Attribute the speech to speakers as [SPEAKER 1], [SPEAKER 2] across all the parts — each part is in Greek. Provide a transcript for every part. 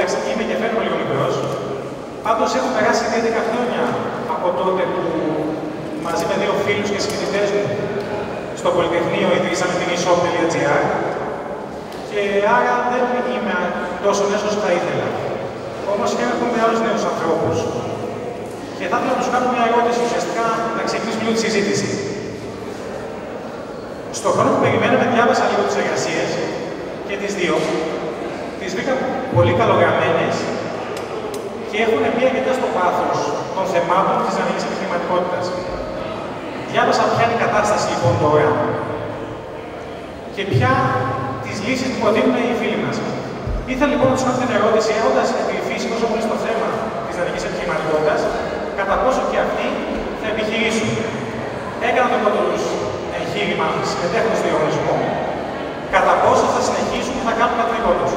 [SPEAKER 1] εντάξει, είμαι και φαίνομαι λίγο μικρός. Πάντως έχω περάσει 11 χρόνια από τότε που μαζί με δύο φίλους και συμφοιτητές μου στο Πολυτεχνείο ιδρύσαμε την eShop.gr και άρα δεν είμαι τόσο νέος όσο θα ήθελα. Όμως έρχομαι με άλλους νέους ανθρώπους και θα ήθελα να τους κάνω μια ερώτηση ουσιαστικά να ξεκινήσουμε λίγο τη συζήτηση. Στον χρόνο που περιμέναμε διάβασα λίγο τις εργασίες και τις δύο. Τις βρήκα πολύ καλογραμμένες και έχουν μπει αρκετά στο βάθος των θεμάτων της ανοιχτής επιχειρηματικότητας. Διάβασα ποια είναι η κατάσταση λοιπόν τώρα και ποια τις λύσεις που προτείνουν οι φίλοι μας. Ήθελα λοιπόν να τους κάνω την ερώτηση, έχοντας επιληφθεί τόσο πολύ στο θέμα της ανοιχτής επιχειρηματικότητας, κατά πόσο και αυτοί θα επιχειρήσουν. Έκανα το πρώτο τους εγχείρημα συμμετέχοντας στο διαγωνισμό, κατά πόσο θα συνεχίσουν και θα κάνουν κάτι δικό τους.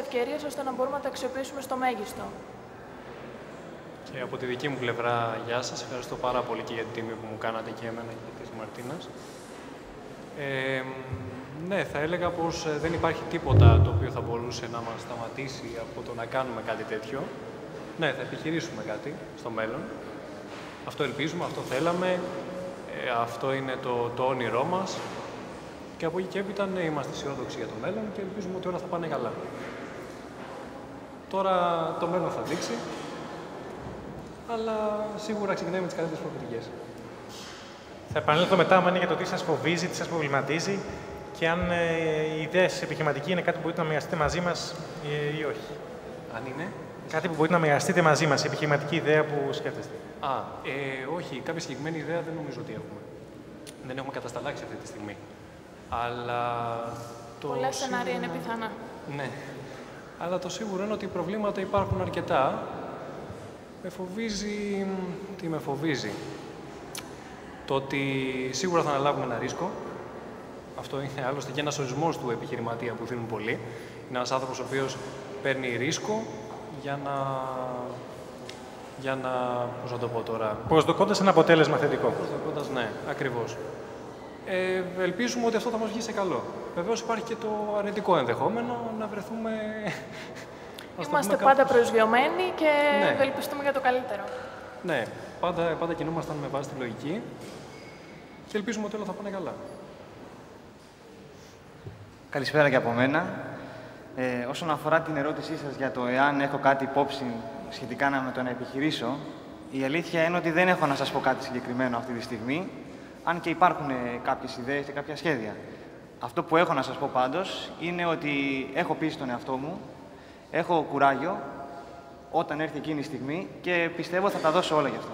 [SPEAKER 2] Ευκαιρίες ώστε να μπορούμε να τα αξιοποιήσουμε στο μέγιστο.
[SPEAKER 3] Και από τη δική μου πλευρά, γεια σας. Ευχαριστώ πάρα πολύ και για την τιμή που μου κάνατε και εμένα και της Μαρτίνας. Ναι, θα έλεγα πως δεν υπάρχει τίποτα το οποίο θα μπορούσε να μας σταματήσει από το να κάνουμε κάτι τέτοιο. Ναι, θα επιχειρήσουμε κάτι στο μέλλον. Αυτό ελπίζουμε, αυτό θέλαμε, αυτό είναι το όνειρό μας. Και από εκεί και έπειτα ναι, είμαστε αισιόδοξοι για το μέλλον και ελπίζουμε ότι όλα θα πάνε καλά. Τώρα το μέλλον θα δείξει, αλλά σίγουρα ξεκινάμε με τις καλύτερες προοπτικές.
[SPEAKER 1] Θα επανέλθω μετά, αν είναι για το τι σας φοβίζει, τι σας προβληματίζει και αν η ιδέα σας επιχειρηματική είναι κάτι που μπορείτε να μοιραστείτε μαζί μας ή όχι.
[SPEAKER 3] Αν είναι?
[SPEAKER 1] Κάτι που μπορείτε να μοιραστείτε μαζί μας, η επιχειρηματική ιδέα που σκέφτεστε.
[SPEAKER 3] Όχι, κάποια συγκεκριμένη ιδέα δεν νομίζω ότι έχουμε. Δεν έχουμε κατασταλάξει αυτή τη στιγμή. Αλλά
[SPEAKER 2] πολλά σενάρια είναι πιθανά.
[SPEAKER 3] Ναι. Αλλά το σίγουρο είναι ότι οι προβλήματα υπάρχουν αρκετά. Με φοβίζει... Τι με φοβίζει? Το ότι σίγουρα θα αναλάβουμε ένα ρίσκο. Αυτό είναι άλλωστε και ένας ορισμός του επιχειρηματία που δίνουν πολλοί. Είναι ένας άνθρωπος ο οποίος παίρνει ρίσκο για να... πώς να το πω τώρα...
[SPEAKER 1] Προσδοκώντας ένα αποτέλεσμα θετικό.
[SPEAKER 3] Προσδοκώντας, ναι, ακριβώς. Ελπίζουμε ότι αυτό θα μας βγει σε καλό. Βεβαίως υπάρχει και το αρνητικό ενδεχόμενο να βρεθούμε...
[SPEAKER 2] Είμαστε πάντα προσγειωμένοι και ευελπιστούμε για το καλύτερο.
[SPEAKER 3] Ναι, πάντα κινούμασταν με βάση τη λογική και ελπίζουμε ότι όλα θα πάνε καλά.
[SPEAKER 4] Καλησπέρα και από μένα. Όσον αφορά την ερώτησή σας για το εάν έχω κάτι υπόψη σχετικά με το να επιχειρήσω, η αλήθεια είναι ότι δεν έχω να σας πω κάτι συγκεκριμένο αυτή τη στιγμή, αν και υπάρχουν κάποιες ιδέες και κάποια σχέδια. Αυτό που έχω να σας πω πάντως είναι ότι έχω πείσει τον εαυτό μου, έχω κουράγιο όταν έρθει εκείνη η στιγμή και πιστεύω θα τα δώσω όλα γι' αυτό.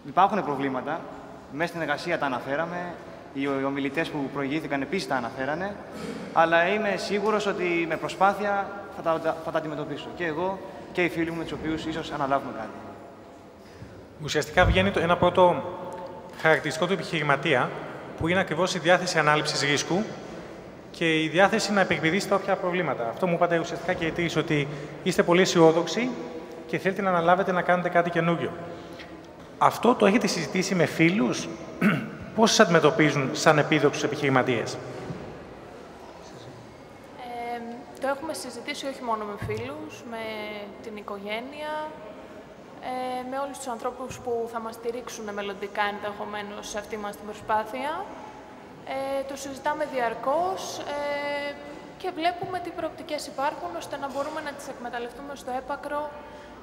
[SPEAKER 4] Υπάρχουν προβλήματα, μέσα στην εργασία τα αναφέραμε, οι ομιλητές που προηγήθηκαν επίσης τα αναφέρανε, αλλά είμαι σίγουρος ότι με προσπάθεια θα τα αντιμετωπίσω. Και εγώ και οι φίλοι μου με τους οποίους ίσως αναλάβουμε κάτι.
[SPEAKER 1] Ουσιαστικά βγαίνει ένα πρώτο χαρακτηριστικό του επιχειρηματία, που είναι ακριβώς η διάθεση ανάληψης ρίσκου και η διάθεση να επεκπηδήσει τα όποια προβλήματα. Αυτό μου είπατε ουσιαστικά και οι τρεις, ότι είστε πολύ αισιόδοξοι και θέλετε να αναλάβετε να κάνετε κάτι καινούριο. Αυτό το έχετε συζητήσει με φίλους? Πώς σας αντιμετωπίζουν σαν επίδοξους επιχειρηματίες?
[SPEAKER 2] Το έχουμε συζητήσει όχι μόνο με φίλους, με την οικογένεια, με όλους τους ανθρώπους που θα μας στηρίξουν μελλοντικά ενδεχομένως σε αυτή μας την προσπάθεια. Το συζητάμε διαρκώς και βλέπουμε τι προοπτικές υπάρχουν ώστε να μπορούμε να τις εκμεταλλευτούμε στο έπακρο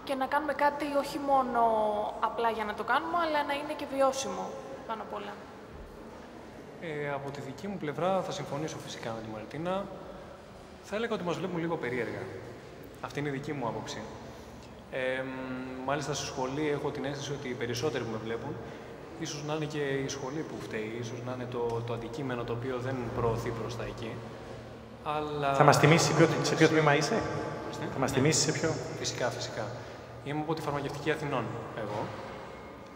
[SPEAKER 2] και να κάνουμε κάτι όχι μόνο απλά για να το κάνουμε, αλλά να είναι και βιώσιμο πάνω απ' όλα.
[SPEAKER 3] Από τη δική μου πλευρά θα συμφωνήσω φυσικά με τη Μαρτίνα. Θα έλεγα ότι μας βλέπουν λίγο περίεργα. Αυτή είναι η δική μου άποψη. Μάλιστα στη σχολή έχω την αίσθηση ότι οι περισσότεροι που με βλέπουν, ίσως να είναι και η σχολή που φταίει, ίσως να είναι το αντικείμενο το οποίο δεν προωθεί προς τα εκεί. Αλλά...
[SPEAKER 1] Θα μας τιμήσεις σε ποιο τμήμα είσαι? Θα μας τιμήσεις σε ποιο?
[SPEAKER 3] Φυσικά, φυσικά. Είμαι από τη Φαρμακευτική Αθηνών εγώ.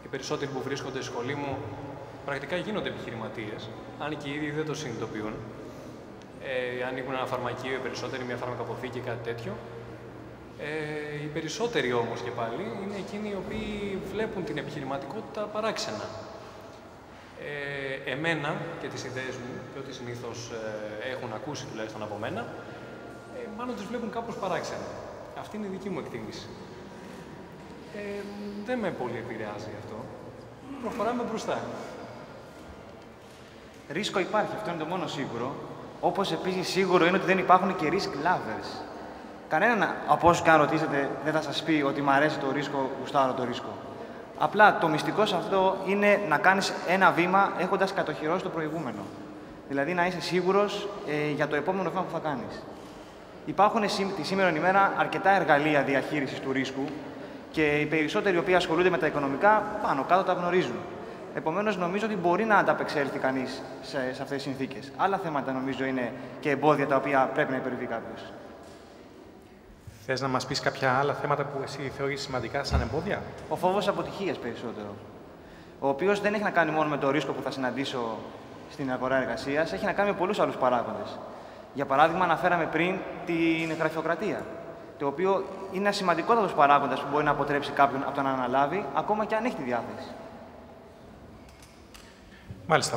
[SPEAKER 3] Οι περισσότεροι που βρίσκονται στη σχολή μου πρακτικά γίνονται επιχειρηματίες, αν και οι ίδιοι δεν το συνειδητοποιούν. Ανοίγουν ένα φαρμακείο, οι περισσότεροι μια φαρμακαποθήκη ή κάτι τέτοιο. Οι περισσότεροι όμως και πάλι είναι εκείνοι οι οποίοι βλέπουν την επιχειρηματικότητα παράξενα. Εμένα και τις ιδέες μου, και ό,τι συνήθως έχουν ακούσει τουλάχιστον από μένα, μάλλον τις βλέπουν κάπως παράξενα. Αυτή είναι η δική μου εκτίμηση. Δεν με πολύ επηρεάζει αυτό. Προχωράμε μπροστά.
[SPEAKER 4] Ρίσκο υπάρχει, αυτό είναι το μόνο σίγουρο. Όπως επίσης σίγουρο είναι ότι δεν υπάρχουν και risk lovers. Κανέναν από όσους και αν ρωτήσετε δεν θα σας πει ότι μου αρέσει το ρίσκο, γουστάρω το ρίσκο. Απλά το μυστικό σε αυτό είναι να κάνεις ένα βήμα έχοντας κατοχυρώσει το προηγούμενο. Δηλαδή να είσαι σίγουρος για το επόμενο βήμα που θα κάνεις. Υπάρχουν τη σήμερα ημέρα αρκετά εργαλεία διαχείρισης του ρίσκου και οι περισσότεροι οι οποίοι ασχολούνται με τα οικονομικά πάνω κάτω τα γνωρίζουν. Επομένως, νομίζω ότι μπορεί να ανταπεξέλθει κανείς σε αυτές τις συνθήκες. Άλλα θέματα νομίζω είναι και εμπόδια τα οποία πρέπει να υπερβεί κάποιος.
[SPEAKER 1] Θες να μας πεις κάποια άλλα θέματα που εσύ θεωρείς σημαντικά σαν εμπόδια?
[SPEAKER 4] Ο φόβος αποτυχίας περισσότερο. Ο οποίος δεν έχει να κάνει μόνο με το ρίσκο που θα συναντήσω στην αγορά εργασίας, έχει να κάνει με πολλούς άλλους παράγοντες. Για παράδειγμα, αναφέραμε πριν την γραφειοκρατία, το οποίο είναι ένα σημαντικότατος παράγοντας που μπορεί να αποτρέψει κάποιον από το να αναλάβει, ακόμα και αν έχει τη διάθεση.
[SPEAKER 1] Μάλιστα.